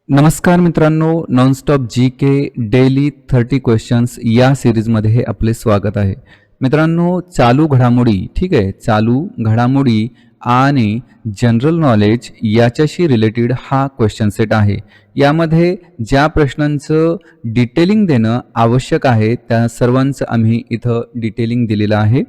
नमस्कार मित्रांनो, नॉनस्टॉप जी के daily 30 questions या सिरीजमध्ये आपले स्वागत आहे. मित्रांनो, चालू घडामोडी ठीक आहे, चालू घडामोडी आणि जनरल नॉलेज याच्याशी रिलेटेड हा क्वेश्चन सेट आहे. यामध्ये ज्या प्रश्नांचं डिटेलिंग देणं आवश्यक आहे त्या सर्वांचं आम्ही इथं डिटेलिंग दिलेलं आहे.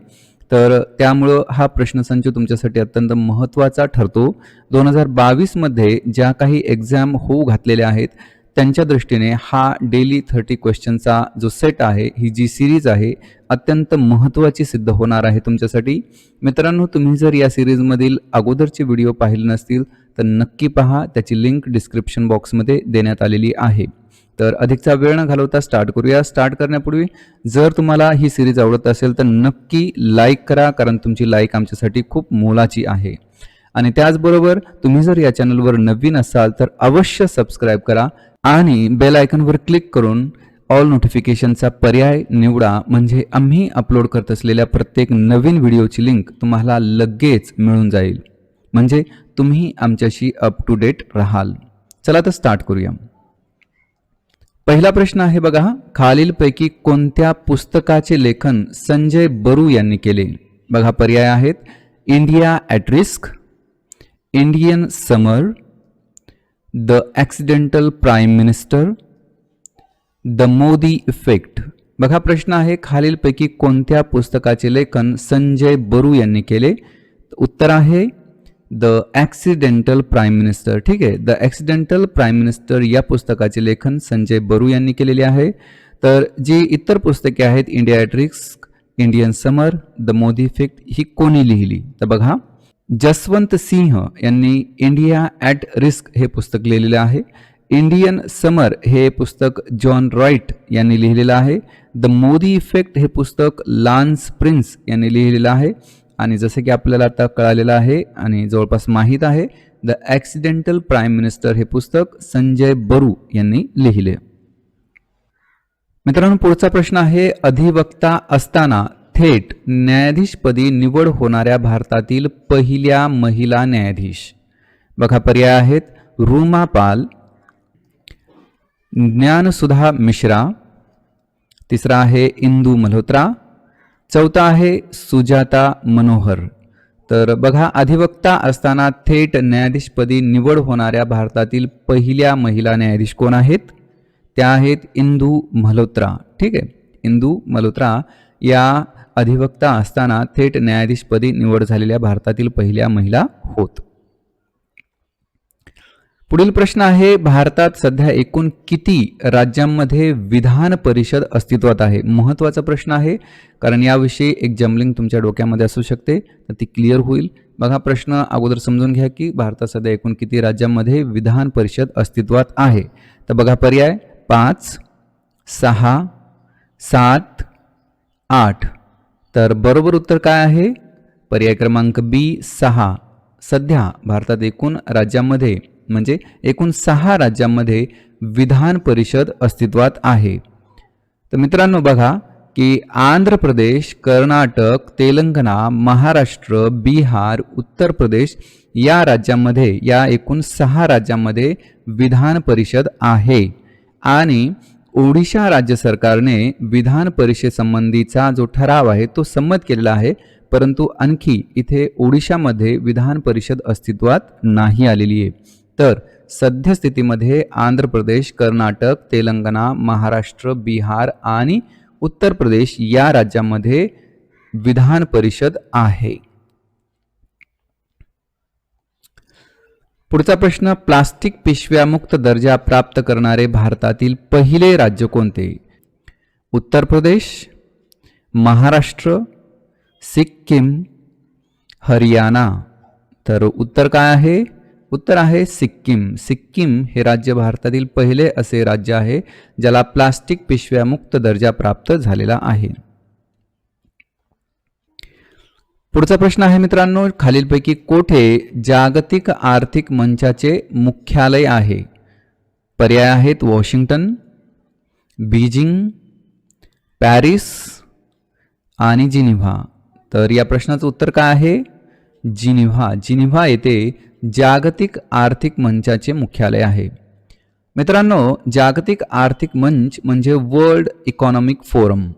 तर त्यामुळं हा प्रश्नसंच तुमच्यासाठी अत्यंत महत्त्वाचा ठरतो. 2022मध्ये ज्या काही एक्झाम होऊ घातलेल्या आहेत त्यांच्या दृष्टीने हा डेली 30 क्वेश्चनचा जो सेट आहे, ही जी सिरीज आहे अत्यंत महत्त्वाची सिद्ध होणार आहे तुमच्यासाठी. मित्रांनो, तुम्ही जर या सिरीजमधील अगोदरचे व्हिडिओ पाहिले नसतील तर नक्की पहा, त्याची लिंक डिस्क्रिप्शन बॉक्समध्ये देण्यात आलेली आहे. तर अधिकचा वेळ न घालवता स्टार्ट करूया. स्टार्ट करण्यापूर्वी जर तुम्हाला ही सिरीज आवडत असेल तर नक्की लाईक करा, कारण तुमची लाईक आमच्यासाठी खूप मोलाची आहे. आणि त्याचबरोबर तुम्ही जर या चॅनलवर नवीन असाल तर अवश्य सबस्क्राईब करा आणि बेल आयकॉनवर क्लिक करून ऑल नोटिफिकेशनचा पर्याय निवडा, म्हणजे आम्ही अपलोड करत असलेल्या प्रत्येक नवीन व्हिडिओची लिंक तुम्हाला लगेच मिळून जाईल, म्हणजे तुम्ही आमच्याशी अप टू डेट राहाल. चला तर स्टार्ट करूया. पहिला प्रश्न आहे बघा, खालीलपैकी कोणत्या पुस्तकाचे लेखन संजय बरू यांनी केले? बघा पर्याय आहेत: India at risk, Indian summer, the accidental prime minister, the Modi effect. बघा प्रश्न आहे, खालीलपैकी कोणत्या पुस्तकाचे लेखन संजय बरू यांनी केले? उत्तर आहे द ॲक्सिडेंटल प्राईम मिनिस्टर. ठीक आहे, द ॲक्सिडेंटल प्राईम मिनिस्टर या पुस्तकाचे लेखन संजय बरू यांनी केलेले आहे. तर जी इतर पुस्तके आहेत, India at risk, Indian summer, the Modi effect, ही कोणी लिहिली? तर बघा, जसवंत सिंह यांनी इंडिया ॲट रिस्क हे पुस्तक लिहिलेलं आहे. इंडियन समर हे पुस्तक जॉन रॉइट यांनी लिहिलेलं आहे. द मोदी इफेक्ट हे पुस्तक लान्स प्रिन्स यांनी लिहिलेलं आहे. आणि जसं की आपल्याला आता कळालेलं आहे आणि जवळपास माहीत आहे, द ॲक्सिडेंटल प्राईम मिनिस्टर हे पुस्तक संजय बरू यांनी लिहिले. मित्रांनो, पुढचा प्रश्न आहे, अधिवक्ता असताना थेट न्यायाधीशपदी निवड होणाऱ्या भारतातील पहिल्या महिला न्यायाधीश. बघा पर्याय आहेत: रूमा पाल, ज्ञानसुधा मिश्रा, तिसरा आहे इंदू मल्होत्रा, चौथा आहे सुजाता मनोहर. तर बघा, अधिवक्ता असताना थेट न्यायाधीशपदी निवड होणाऱ्या भारतातील पहिल्या महिला न्यायाधीश कोण आहेत? त्या आहेत इंदू मल्होत्रा. ठीक आहे, इंदू मल्होत्रा या अधिवक्ता असताना थेट न्यायाधीशपदी निवड झालेल्या भारतातील पहिल्या महिला होत. पुढील प्रश्न आहे, भारतात सध्या एकूण किती राज्यांमध्ये विधान परिषद अस्तित्वात आहे? महत्त्वाचा प्रश्न आहे, कारण याविषयी एक जम्बलिंग तुमच्या डोक्यामध्ये असू शकते, तर ती क्लिअर होईल. बघा प्रश्न अगोदर समजून घ्या की भारतात सध्या एकूण किती राज्यांमध्ये विधान परिषद अस्तित्वात आहे. तर बघा पर्याय: 5, 6, 7, 8. तर बरोबर उत्तर काय आहे? पर्याय क्रमांक बी, 6. सध्या भारतात एकूण राज्यांमध्ये म्हणजे एकूण 6 राज्यांमध्ये विधान परिषद अस्तित्वात आहे. तर मित्रांनो बघा की आंध्र प्रदेश, कर्नाटक, तेलंगणा, महाराष्ट्र, बिहार, उत्तर प्रदेश या राज्यांमध्ये, या एकूण 6 राज्यांमध्ये विधान परिषद आहे. आणि ओडिशा राज्य सरकारने विधान परिषदेसंबंधीचा जो ठराव आहे तो संमत केलेला आहे, परंतु आणखी इथे ओडिशामध्ये विधान परिषद अस्तित्वात नाही आलेली आहे. तर सद्यस्थितीमध्ये आंध्र प्रदेश, कर्नाटक, तेलंगणा, महाराष्ट्र, बिहार आणि उत्तर प्रदेश या राज्यांमध्ये विधान परिषद आहे. पुढचा प्रश्न, प्लास्टिक पिशव्यामुक्त दर्जा प्राप्त करणारे भारतातील पहिले राज्य कोणते? उत्तर प्रदेश, महाराष्ट्र, सिक्कीम, हरियाणा. तर उत्तर काय आहे? उत्तर आहे सिक्कीम. सिक्कीम हे राज्य भारतातील पहिले असे राज्य आहे ज्याला प्लास्टिक पिशव्यामुक्त दर्जा प्राप्त झालेला आहे. पुढचा प्रश्न आहे मित्रांनो, खालीलपैकी कोठे जागतिक आर्थिक मंचाचे मुख्यालय आहे? पर्याय आहेत: वॉशिंग्टन, बीजिंग, पॅरिस आणि जिनिव्हा. तर या प्रश्नाचं उत्तर काय आहे? जिनिव्हा. जिनिव्हा येथे जागतिक आर्थिक मंचाचे मुख्यालय आहे. मित्रांनो, जागतिक आर्थिक मंच म्हणजे वर्ल्ड इकॉनॉमिक फोरम.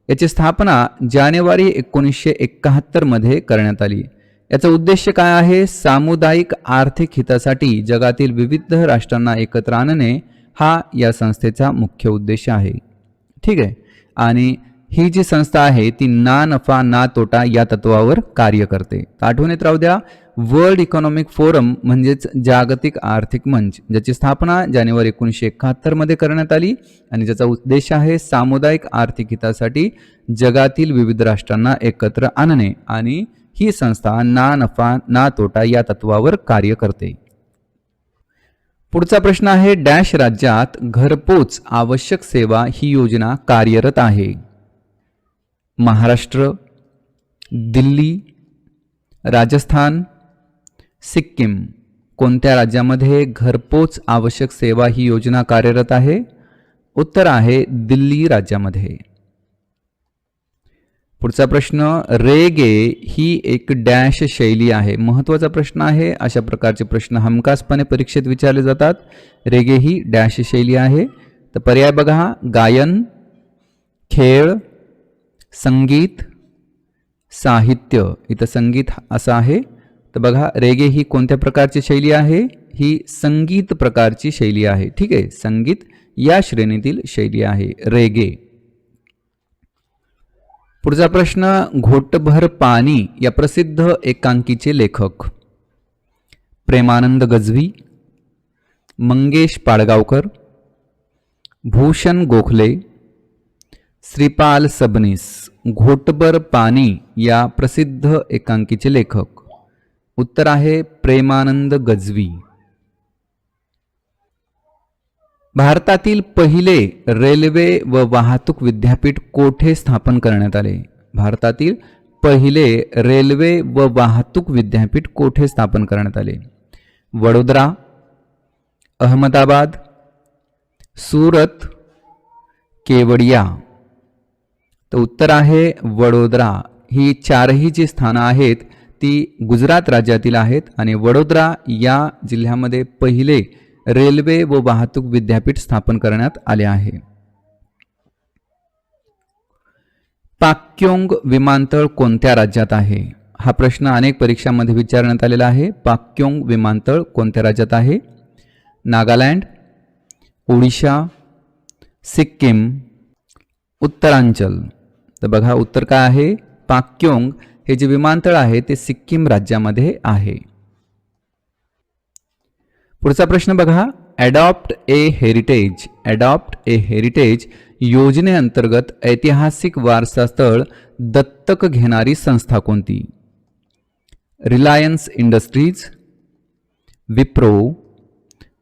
याची स्थापना जानेवारी 1971 मध्ये करण्यात आली. याचा उद्देश काय आहे? सामुदायिक आर्थिक हितासाठी जगातील विविध राष्ट्रांना एकत्र आणणे हा या संस्थेचा मुख्य उद्देश आहे. ठीक आहे. आणि ही जी संस्था आहे ती ना नफा ना तोटा या तत्वावर कार्य करते. आठवणीत राहू द्या, वर्ल्ड इकॉनॉमिक फोरम म्हणजेच जागतिक आर्थिक मंच, ज्याची स्थापना जानेवारी 1971 मध्ये करण्यात आली आणि ज्याचा उद्देश आहे सामुदायिक आर्थिक हितासाठी जगातील विविध राष्ट्रांना एकत्र आणणे आणि ही संस्था ना नफा ना तोटा या तत्वावर कार्य करते. पुढचा प्रश्न आहे, डॅश राज्यात घरपोच आवश्यक सेवा ही योजना कार्यरत आहे? महाराष्ट्र, दिल्ली, राजस्थान, सिक्कीम. कोणत्या राज्यामध्ये घरपोच आवश्यक सेवा ही योजना कार्यरत आहे? उत्तर आहे दिल्ली राज्यामध्ये. पुढचा प्रश्न, रेगे ही एक डॅश शैली आहे. महत्त्वाचा प्रश्न आहे. अशा प्रकारचे प्रश्न हमखासपणे परीक्षेत विचारले जातात. रेगे ही डॅश शैली आहे. तर पर्याय बघा, गायन, खेळ, संगीत, साहित्य. इथं संगीत असं आहे. तर बघा, रेगे ही कोणत्या प्रकारची शैली आहे? ही संगीत प्रकारची शैली आहे. ठीक आहे, संगीत या श्रेणीतील शैली आहे रेगे. पुढचा प्रश्न, घोटभर पाणी या प्रसिद्ध एकांकीचे लेखक? प्रेमानंद गजवी, मंगेश पाडगावकर, भूषण गोखले, श्रीपाल सबनीस. घोटभर पाणी या प्रसिद्ध एकांकीचे लेखक? उत्तर आहे प्रेमानंद गजवी. भारतातील पहिले रेल्वे व वाहतूक विद्यापीठ कोठे स्थापन करण्यात आले? भारतातील पहिले रेल्वे व वाहतूक विद्यापीठ कोठे स्थापन करण्यात आले? वडोदरा, अहमदाबाद, सुरत, केवडिया. तर उत्तर आहे वडोदरा. ही चारही जी स्थानं आहेत ती गुजरात राज्यातील आहेत आणि वडोदरा या जिल्ह्यामध्ये पहिले रेल्वे व वाहतूक विद्यापीठ स्थापन करण्यात आले आहे. पाक्योंग विमानतळ कोणत्या राज्यात आहे? हा प्रश्न अनेक परीक्षांमध्ये विचारण्यात आलेला आहे. पाक्योंग विमानतळ कोणत्या राज्यात आहे? नागालँड, ओडिशा, सिक्कीम, उत्तरांचल. तर बघा उत्तर काय आहे? पाक्योंग हे जे विमानतळ आहे ते सिक्कीम राज्यामध्ये आहे. पुढचा प्रश्न बघा, adopt a heritage. Adopt a heritage योजनेअंतर्गत ऐतिहासिक वारसा स्थळ दत्तक घेणारी संस्था कोणती? Reliance Industries, Wipro,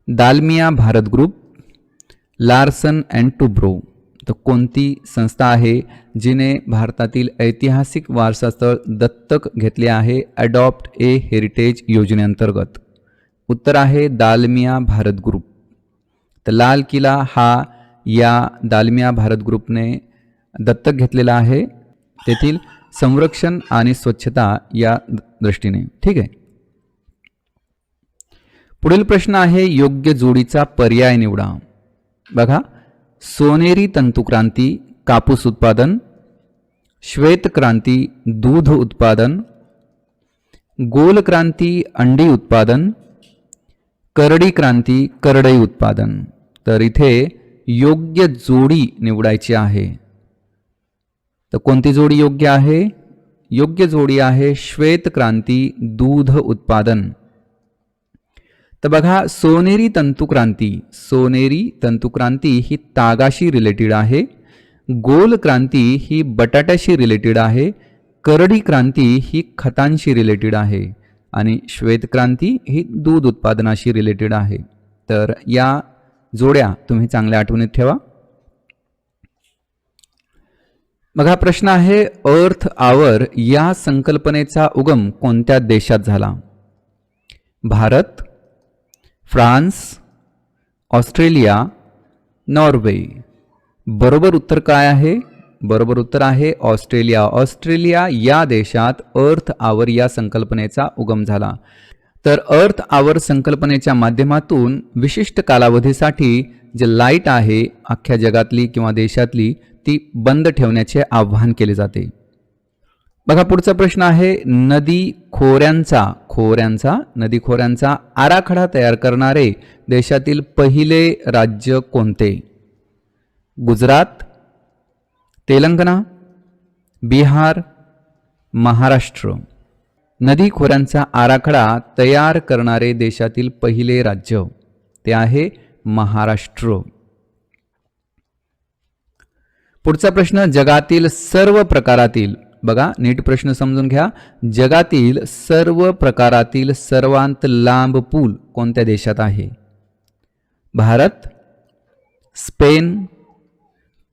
Dalmia Bharat group, Larsen and Toubro. तर कोणती संस्था आहे जिने भारतातील ऐतिहासिक वारसा स्थळ दत्तक घेतले आहे अडॉप्ट ए हेरिटेज योजनेअंतर्गत? उत्तर आहे दालमिया भारत ग्रुप. तर लाल किल्ला हा या दालमिया भारत ग्रुपने दत्तक घेतलेला आहे, तेथील संरक्षण आणि स्वच्छता या दृष्टीने. ठीक आहे. पुढील प्रश्न आहे, योग्य जोडीचा पर्याय निवडा. बघा, सोनेरी तंतुक्रांती कापूस उत्पादन, श्वेत क्रांती दूध उत्पादन, गोल क्रांती अंडी उत्पादन, करडी क्रांती करडई उत्पादन. तर इथे योग्य जोडी निवडायची आहे. तर कोणती जोडी योग्य आहे? योग्य जोडी आहे श्वेत क्रांती दूध उत्पादन. तर बघा, सोनेरी तंतुक्रांती ही तागाशी रिलेटेड आहे, गोल क्रांती ही बटाट्याशी रिलेटेड आहे, करडी क्रांती ही खतांशी रिलेटेड आहे आणि श्वेत क्रांती ही दूध उत्पादनाशी रिलेटेड आहे. तर या जोड्या तुम्ही चांगल्या आठवणीत ठेवा. बघा प्रश्न आहे, अर्थ आवर या संकल्पनेचा उगम कोणत्या देशात झाला? Bharat, France, Australia, Norway. बरोबर उत्तर काय आहे? बरोबर उत्तर आहे ऑस्ट्रेलिया. ऑस्ट्रेलिया या देशात अर्थ आवर या संकल्पनेचा उगम झाला. तर अर्थ आवर संकल्पनेच्या माध्यमातून विशिष्ट कालावधीसाठी जे लाईट आहे अख्ख्या जगातली किंवा देशातली ती बंद ठेवण्याचे आवाहन केले जाते. बघा पुढचा प्रश्न आहे, नदी खोऱ्यांचा आराखडा तयार करणारे देशातील पहिले राज्य कोणते? गुजरात, तेलंगणा, बिहार, महाराष्ट्र. नदी खोऱ्यांचा आराखडा तयार करणारे देशातील पहिले राज्य ते आहे महाराष्ट्र. पुढचा प्रश्न, जगातील सर्व प्रकारातील, बघा नीट प्रश्न समजून घ्या, जगातील सर्व प्रकारातील सर्वांत लांब पूल कोणत्या देशात आहे? भारत, स्पेन,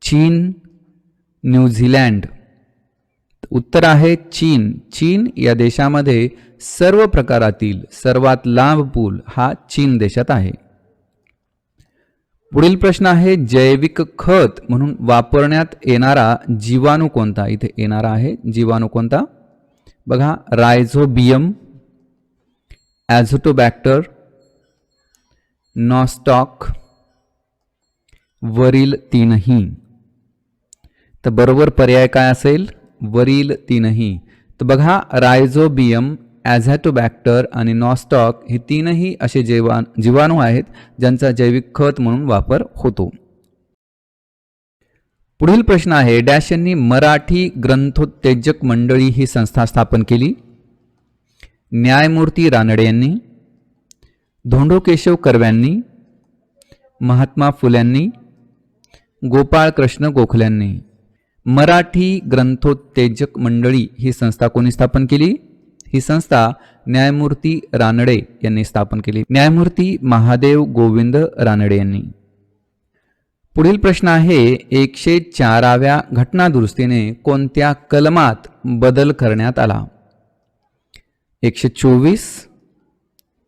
चीन, न्यूझीलंड. उत्तर आहे चीन. चीन या देशामध्ये सर्व प्रकारातील सर्वात लांब पूल हा चीन देशात आहे. पुढील प्रश्न आहे, जैविक खत म्हणून वापरण्यात येणारा जीवाणू कोणता? इथे येणारा आहे जीवाणू कोणता? बघा, रायझोबियम, ॲझोटोबॅक्टर, नॉस्टॉक, वरील तीनही. तर बरोबर पर्याय काय असेल? वरील तीनही. तर बघा, रायझोबियम, ॲझॅटोबॅक्टर आणि नॉस्टॉक हे तीनही असे जीवाणू आहेत ज्यांचा जैविक खत म्हणून वापर होतो. पुढील प्रश्न आहे, डॅश यांनी मराठी ग्रंथोत्तेजक मंडळी ही संस्था स्थापन केली? न्यायमूर्ती रानडे यांनी, धोंडो केशव कर्व्यांनी, महात्मा फुल्यांनी, गोपाळ कृष्ण गोखल्यांनी. मराठी ग्रंथोत्तेजक मंडळी ही संस्था कोणी स्थापन केली? ही संस्था न्यायमूर्ती रानडे यांनी स्थापन केली. न्यायमूर्ती महादेव गोविंद रानडे यांनी. पुढील प्रश्न आहे, 104व्या घटनादुरुस्तीने कोणत्या कलमात बदल करण्यात आला? 124,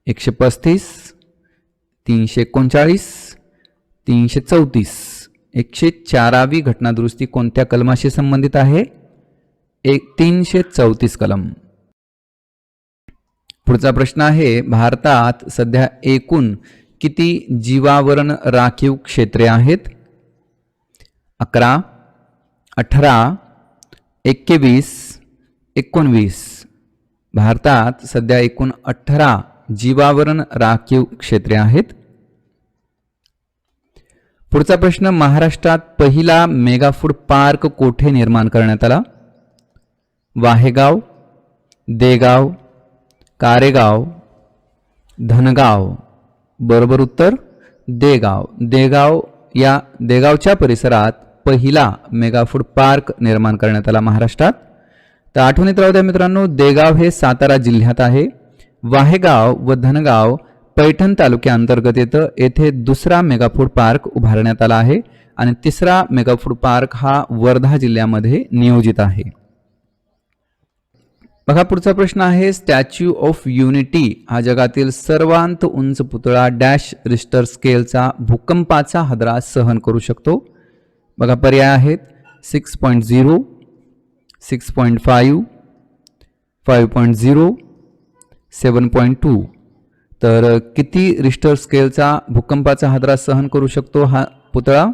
135, 339, 334. 104वी घटनादुरुस्ती कोणत्या कलमाशी संबंधित आहे? 334 कलम. पुढचा प्रश्न आहे, भारतात सध्या एकूण किती जीवावरण राखीव क्षेत्रे आहेत? 11, 18, 21, 19. भारतात सध्या एकूण 18 जीवावरण राखीव क्षेत्रे आहेत. पुढचा प्रश्न, महाराष्ट्रात पहिला मेगा फूड पार्क कोठे निर्माण करण्यात आला? वाहेगाव, देगाव, कारेगाव, धनगाव. बरोबर उत्तर देगाव. देगावच्या परिसरात पहिला मेगा फूड पार्क निर्माण करण्यात आला महाराष्ट्रात. तर आठवणीत राहू द्या मित्रांनो, देगाव हे सातारा जिल्ह्यात आहे. वाहेगाव व धनगाव पैठण तालुक्याअंतर्गत येतं. येथे दुसरा मेगा फूड पार्क उभारण्यात आला आहे आणि तिसरा मेगा फूड पार्क हा वर्धा जिल्ह्यामध्ये नियोजित आहे. बघा पुढचा प्रश्न आहे, स्टॅच्यू ऑफ युनिटी हा जगातील सर्वांत उंच पुतळा डॅश रिश्टर स्केलचा भूकंपाचा हादरा सहन करू शकतो? बघा पर्याय आहेत 6.0, 6.5, 5.0, 7.2. तर किती रिश्टर स्केलचा भूकंपाचा हादरा सहन करू शकतो हा पुतळा?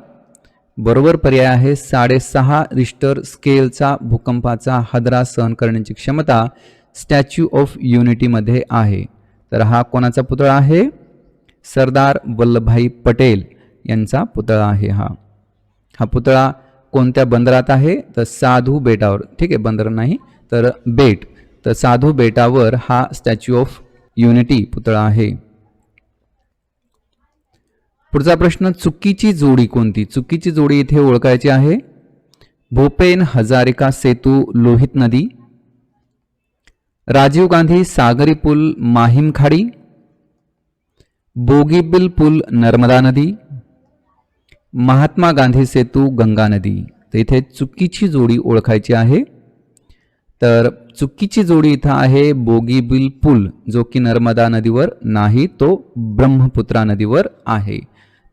बरोबर पर्याय आहे 6.5 रिश्टर स्केलचा भूकंपाचा हादरा सहन करण्याची क्षमता स्टॅच्यू ऑफ युनिटीमध्ये आहे. तर हा कोणाचा पुतळा आहे? सरदार वल्लभभाई पटेल यांचा पुतळा आहे. हा पुतळा कोणत्या बंदरात आहे? तर साधू बेटावर. ठीक आहे, बंदर नाही तर बेट. तर साधू बेटावर हा स्टॅच्यू ऑफ युनिटी पुतळा आहे. पुढचा प्रश्न, चुकीची जोडी कोणती? चुकीची जोडी इथे ओळखायची आहे. भूपेन हजारिका सेतू लोहित नदी, राजीव गांधी सागरी पूल माहिम खाडी, बोगीबिल पूल नर्मदा नदी, महात्मा गांधी सेतू गंगा नदी. तर इथे चुकीची जोडी ओळखायची आहे. तर चुकीची जोडी इथं आहे बोगीबिल पूल, जो की नर्मदा नदीवर नाही, तो ब्रह्मपुत्रा नदीवर आहे.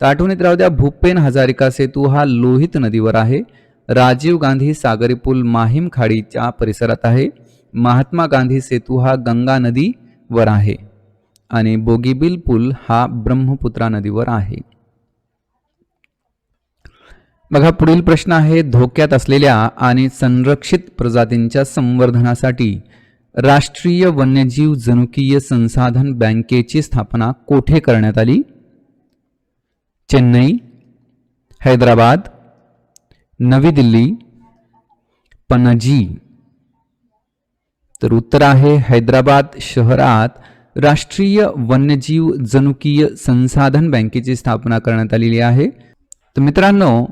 तर आठवणीत राहू द्या, भूपेन हजारिका सेतू हा लोहित नदीवर आहे. राजीव गांधी सागरी पूल माहिम खाडीच्या परिसरात आहे. महात्मा गांधी सेतू हा गंगा नदीवर आहे. आणि बोगीबील पूल हा ब्रह्मपुत्रा नदीवर आहे. बघा पुढील प्रश्न आहे, धोक्यात असलेल्या आणि संरक्षित प्रजातींच्या संवर्धनासाठी राष्ट्रीय वन्यजीव जनुकीय संसाधन बँकेची स्थापना कोठे करण्यात आली? चेन्नई, हैदराबाद, नवी दिल्ली, पणजी. तर उत्तर आहे हैदराबाद शहरात राष्ट्रीय वन्यजीव जनुकीय संसाधन बँकेची स्थापना करण्यात आलेली आहे. तर मित्रांनो,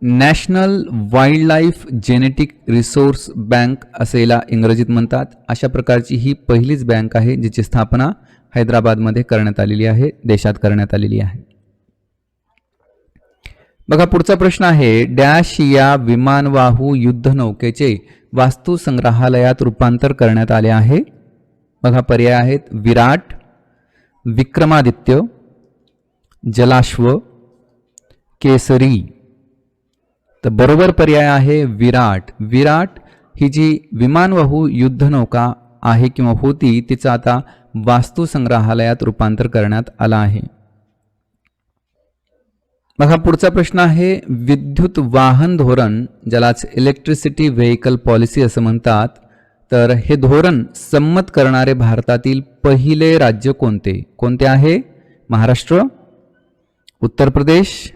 national wild life genetic resource bank असे याला इंग्रजीत म्हणतात. अशा प्रकारची ही पहिलीच बँक आहे जिची स्थापना हैदराबादमध्ये करण्यात आलेली आहे, देशात करण्यात आलेली आहे. बघा पुढचा प्रश्न आहे, डॅश या विमानवाहू युद्धनौकेचे वास्तू संग्रहालयात रूपांतर करण्यात आले आहे. बघा पर्याय आहेत, विराट, विक्रमादित्य, जलाश्व, केसरी. तर बरोबर पर्याय आहे विराट. विराट ही जी विमानवाहू युद्धनौका आहे किंवा होती तिचं आता वास्तू संग्रहालयात रूपांतर करण्यात आलं आहे. बघा पुढचा प्रश्न आहे, विद्युत वाहन धोरण ज्यालाच इलेक्ट्रिसिटी व्हेकल पॉलिसी असं म्हणतात, तर हे धोरण संमत करणारे भारतातील पहिले राज्य कोणते? कोणते आहे? महाराष्ट्र, उत्तर प्रदेश,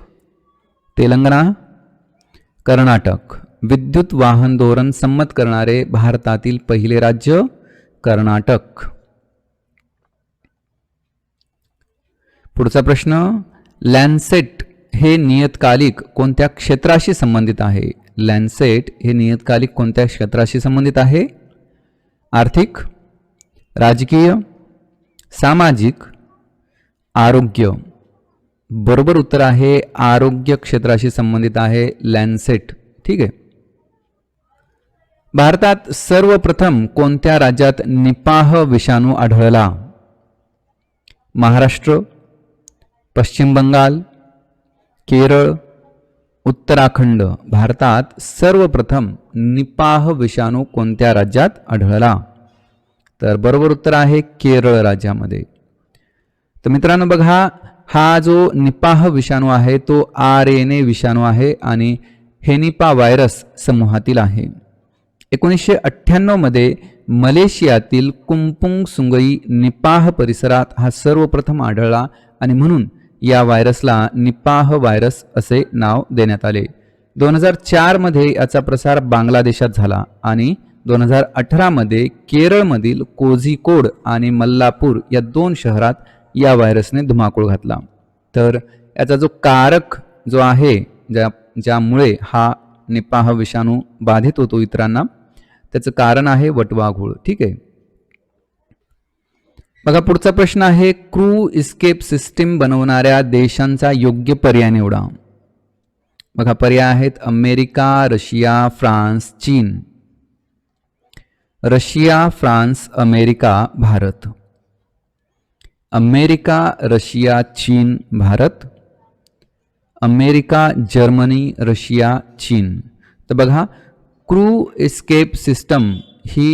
तेलंगणा, कर्नाटक. विद्युत वाहन धोरण संमत करणारे भारतातील पहिले राज्य कर्नाटक. पुढचा प्रश्न, लॅन्सेट हे नियतकालिक कोणत्या क्षेत्राशी संबंधित आहे? लॅन्सेट हे नियतकालिक कोणत्या क्षेत्राशी संबंधित आहे? आर्थिक, राजकीय, सामाजिक, आरोग्य. बरोबर उत्तर आहे आरोग्य क्षेत्राशी संबंधित आहे लॅन्सेट. ठीक आहे. भारतात सर्वप्रथम कोणत्या राज्यात निपाह विषाणू आढळला? महाराष्ट्र, पश्चिम बंगाल, केरळ, उत्तराखंड. भारतात सर्वप्रथम निपाह विषाणू कोणत्या राज्यात आढळला? तर बरोबर उत्तर आहे केरळ राज्यामध्ये. तर मित्रांनो बघा, हा जो निपाह विषाणू आहे तो RNA विषाणू आहे आणि हेनिपा व्हायरस समूहातील आहे. 1998 मध्ये मलेशियातील कुंपुंग सुंगई निपाह परिसरात हा सर्वप्रथम आढळला आणि म्हणून या व्हायरसला निपाह व्हायरस असे नाव देण्यात आले. 2004 मध्ये याचा प्रसार बांगलादेशात झाला आणि 2018 मध्ये केरळमधील कोझिकोड आणि मल्लापूर या 2 शहरात या व्हायरसने धुमाकूळ घातला. तर याचा जो कारक जो आहे ज्यामुळे हा निपाह विषाणू बाधित होतो इतरांना, त्याचं कारण आहे वटवाघूळ. ठीक आहे. बघा पुढचा प्रश्न आहे, क्रू इस्केप सिस्टीम बनवणाऱ्या देशांचा योग्य पर्याय निवडा. बघा पर्याय आहेत अमेरिका, रशिया, फ्रान्स, चीन. Russia, France, America, Bharat. America, Russia, चीन, भारत. अमेरिका, जर्मनी, रशिया, चीन. तर बघा क्रू इस्केप सिस्टम ही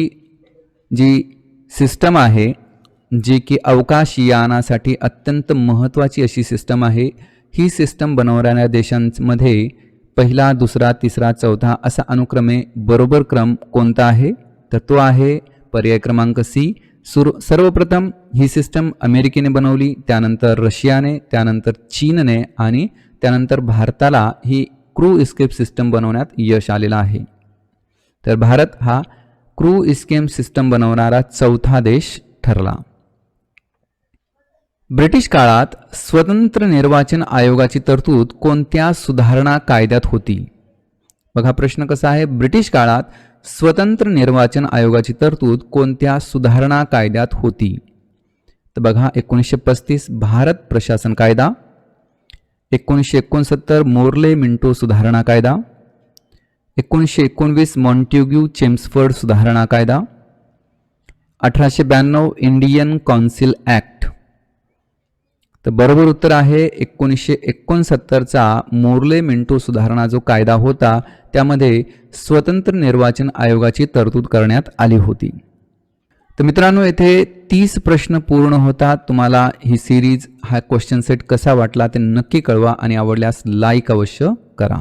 जी सिस्टम आहे जी की अवकाशयानासाठी अत्यंत महत्त्वाची अशी सिस्टम आहे. ही सिस्टम बनवणाऱ्या देशांमध्ये पहिला, दुसरा, तिसरा, चौथा असा अनुक्रमे बरोबर क्रम कोणता आहे? तर तो आहे पर्याय क्रमांक सी. सर्वप्रथम ही सिस्टम अमेरिकेने बनवली, त्यानंतर रशियाने, त्यानंतर चीनने आणि त्यानंतर भारताला ही क्रू इस्केप सिस्टम बनवण्यात यश आलेलं आहे. तर भारत हा क्रू इस्केप सिस्टम बनवणारा चौथा देश ठरला. ब्रिटिश काळात स्वतंत्र निर्वाचन आयोगाची तरतूद कोणत्या सुधारणा कायद्यात होती? बघा प्रश्न कसा आहे, ब्रिटिश काळात स्वतंत्र निर्वाचन आयोगाची तरतूद कोणत्या सुधारणा कायद्यात होती? तर बघा 1935 भारत प्रशासन कायदा, 1969 मोर्ले मिंटो सुधारणा कायदा, 1919 मॉन्टेग्यू चेम्सफोर्ड सुधारणा कायदा, 1892 इंडियन कौन्सिल ॲक्ट. तर बरोबर उत्तर आहे 1969चा मोर्ले मिंटो सुधारणा जो कायदा होता त्यामध्ये स्वतंत्र निर्वाचन आयोगाची तरतूद करण्यात आली होती. तर मित्रांनो येथे 30 प्रश्न पूर्ण होतात. तुम्हाला ही सिरीज हा क्वेश्चन सेट कसा वाटला ते नक्की कळवा आणि आवडल्यास लाईक अवश्य करा.